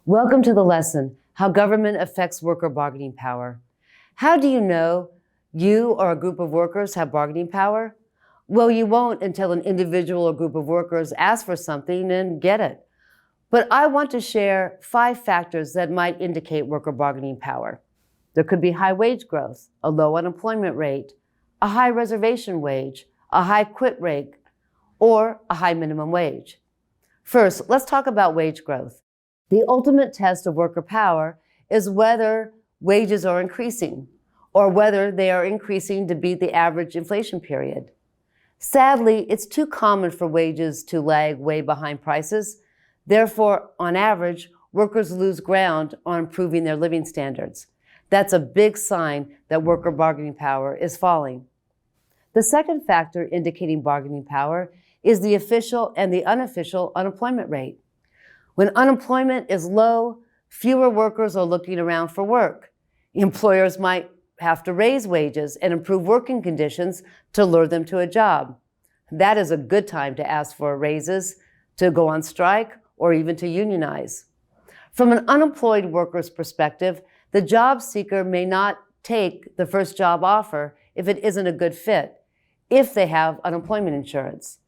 Welcome to the lesson, How Government Affects Worker Bargaining Power. How do you know you or a group of workers have bargaining power? Well, you won't until an individual or group of workers ask for something and get it. But I want to share 5 factors that might indicate worker bargaining power. There could be high wage growth, a low unemployment rate, a high reservation wage, a high quit rate, or a high minimum wage. First, let's talk about wage growth. The ultimate test of worker power is whether wages are increasing or whether they are increasing to beat the average inflation period. Sadly, it's too common for wages to lag way behind prices. Therefore, on average, workers lose ground on improving their living standards. That's a big sign that worker bargaining power is falling. The second factor indicating bargaining power is the official and the unofficial unemployment rate. When unemployment is low, fewer workers are looking around for work. Employers might have to raise wages and improve working conditions to lure them to a job. That is a good time to ask for raises, to go on strike, or even to unionize. From an unemployed worker's perspective, the job seeker may not take the first job offer if it isn't a good fit, if they have unemployment insurance.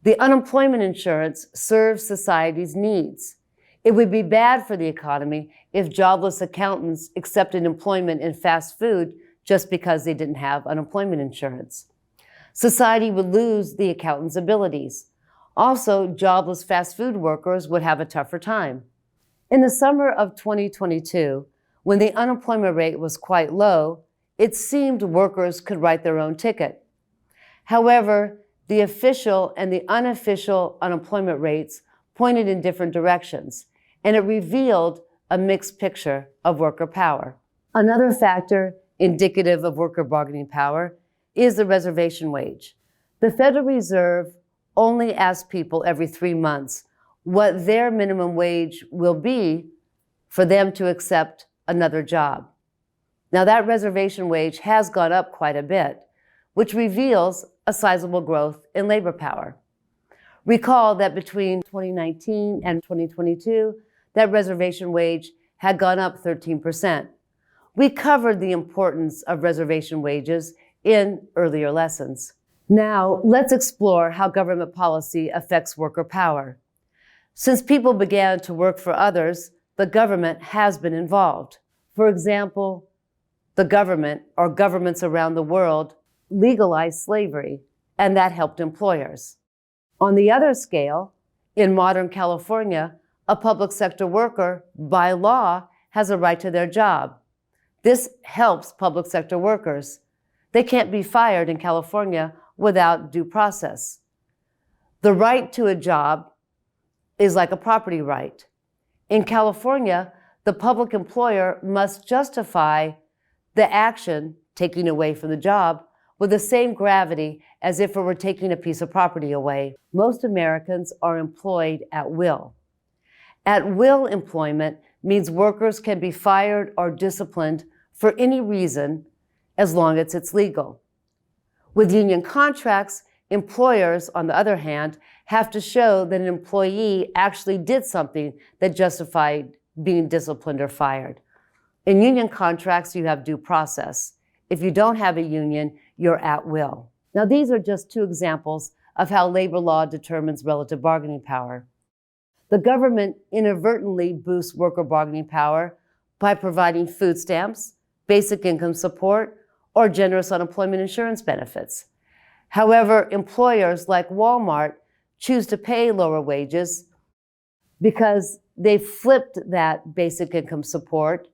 The unemployment insurance serves society's needs. It would be bad for the economy if jobless accountants accepted employment in fast food just because they didn't have unemployment insurance. Society would lose the accountant's abilities. Also, jobless fast food workers would have a tougher time. In the summer of 2022, when the unemployment rate was quite low, it seemed workers could write their own ticket. However, the official and the unofficial unemployment rates pointed in different directions, and it revealed a mixed picture of worker power. Another factor indicative of worker bargaining power is the reservation wage. The Federal Reserve only asks people every 3 months what their minimum wage will be for them to accept another job. Now, that reservation wage has gone up quite a bit, which reveals a sizable growth in labor power. Recall that between 2019 and 2022, that reservation wage had gone up 13%. We covered the importance of reservation wages in earlier lessons. Now, let's explore how government policy affects worker power. Since people began to work for others, the government has been involved. For example, the government or governments around the world legalized slavery, and that helped employers. On the other scale, in modern California, a public sector worker, by law, has a right to their job. This helps public sector workers. They can't be fired in California without due process. The right to a job is like a property right. In California, the public employer must justify the action, taking away from the job, with the same gravity as if it were taking a piece of property away. Most Americans are employed at will. At will employment means workers can be fired or disciplined for any reason as long as it's legal. With union contracts, employers, on the other hand, have to show that an employee actually did something that justified being disciplined or fired. In union contracts, you have due process. If you don't have a union, you're at will. Now, these are just 2 examples of how labor law determines relative bargaining power. The government inadvertently boosts worker bargaining power by providing food stamps, basic income support, or generous unemployment insurance benefits. However, employers like Walmart choose to pay lower wages because they flipped that basic income support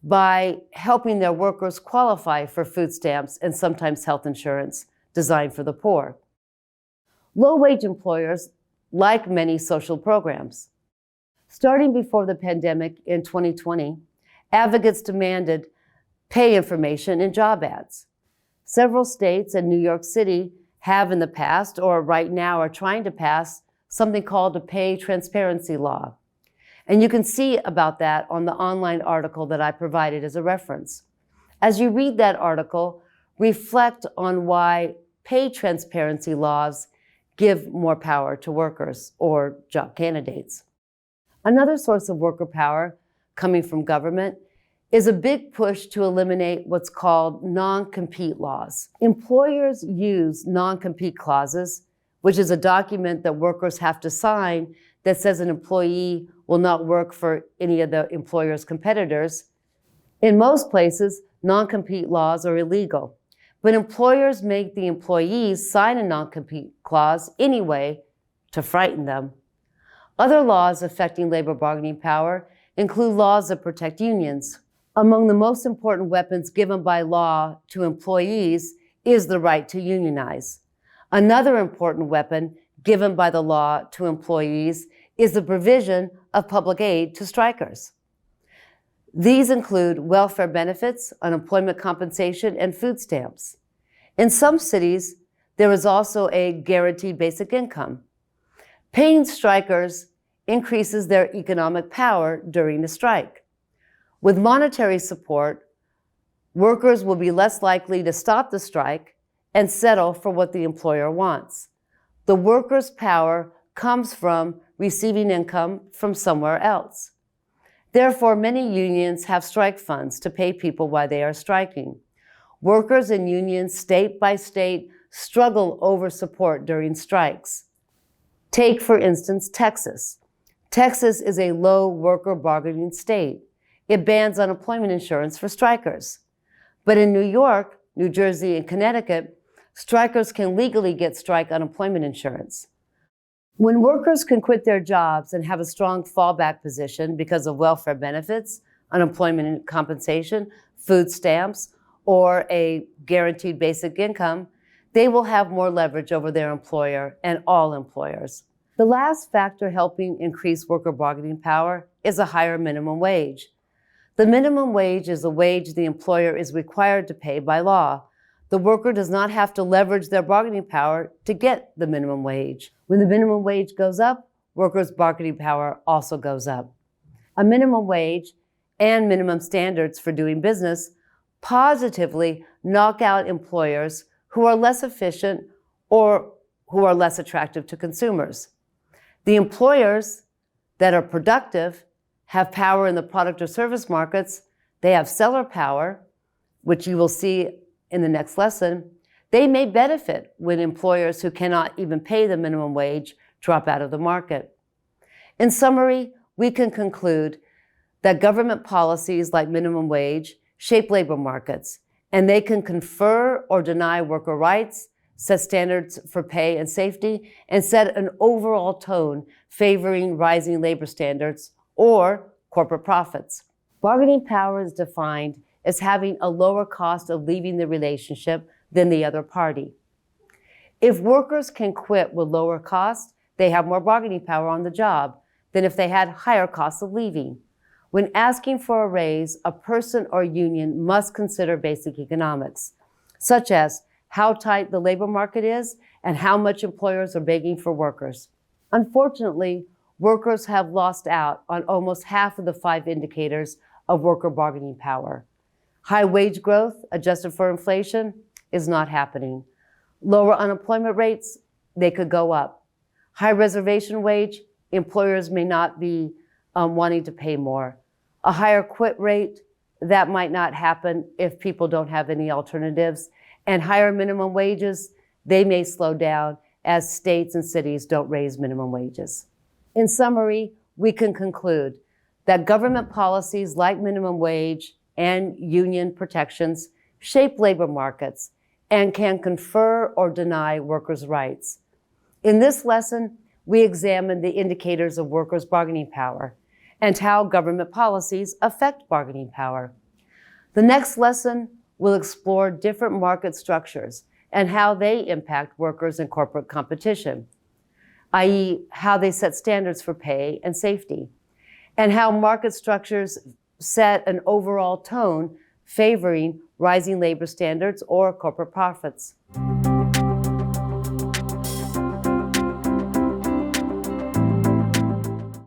by helping their workers qualify for food stamps and sometimes health insurance designed for the poor. Low-wage employers like many social programs. Starting before the pandemic in 2020, advocates demanded pay information in job ads. Several states and New York City have in the past, or right now are trying to pass, something called a pay transparency law. And you can see about that on the online article that I provided as a reference. As you read that article, reflect on why pay transparency laws give more power to workers or job candidates. Another source of worker power coming from government is a big push to eliminate what's called non-compete laws. Employers use non-compete clauses, which is a document that workers have to sign that says an employee will not work for any of the employer's competitors. In most places, non-compete laws are illegal, but employers make the employees sign a non-compete clause anyway to frighten them. Other laws affecting labor bargaining power include laws that protect unions. Among the most important weapons given by law to employees is the right to unionize. Another important weapon given by the law to employees is the provision of public aid to strikers. These include welfare benefits, unemployment compensation, and food stamps. In some cities, there is also a guaranteed basic income. Paying strikers increases their economic power during the strike. With monetary support, workers will be less likely to stop the strike and settle for what the employer wants. The worker's power comes from receiving income from somewhere else. Therefore, many unions have strike funds to pay people while they are striking. Workers and unions, state by state, struggle over support during strikes. Take, for instance, Texas. Texas is a low worker bargaining state. It bans unemployment insurance for strikers. But in New York, New Jersey, and Connecticut, strikers can legally get strike unemployment insurance. When workers can quit their jobs and have a strong fallback position because of welfare benefits, unemployment compensation, food stamps, or a guaranteed basic income, they will have more leverage over their employer and all employers. The last factor helping increase worker bargaining power is a higher minimum wage. The minimum wage is a wage the employer is required to pay by law. The worker does not have to leverage their bargaining power to get the minimum wage. When the minimum wage goes up, workers' bargaining power also goes up. A minimum wage and minimum standards for doing business positively knock out employers who are less efficient or who are less attractive to consumers. The employers that are productive have power in the product or service markets. They have seller power, which you will see in the next lesson. They may benefit when employers who cannot even pay the minimum wage drop out of the market. In summary, we can conclude that government policies like minimum wage shape labor markets, and they can confer or deny worker rights, set standards for pay and safety, and set an overall tone favoring rising labor standards or corporate profits. Bargaining power is defined as having a lower cost of leaving the relationship than the other party. If workers can quit with lower costs, they have more bargaining power on the job than if they had higher costs of leaving. When asking for a raise, a person or union must consider basic economics, such as how tight the labor market is and how much employers are begging for workers. Unfortunately, workers have lost out on almost half of the 5 indicators of worker bargaining power. High wage growth, adjusted for inflation, is not happening. Lower unemployment rates, they could go up. High reservation wage, employers may not be wanting to pay more. A higher quit rate, that might not happen if people don't have any alternatives. And higher minimum wages, they may slow down as states and cities don't raise minimum wages. In summary, we can conclude that government policies like minimum wage and union protections shape labor markets and can confer or deny workers' rights. In this lesson, we examined the indicators of workers' bargaining power and how government policies affect bargaining power. The next lesson will explore different market structures and how they impact workers and corporate competition, i.e., how they set standards for pay and safety, and how market structures set an overall tone favoring rising labor standards or corporate profits.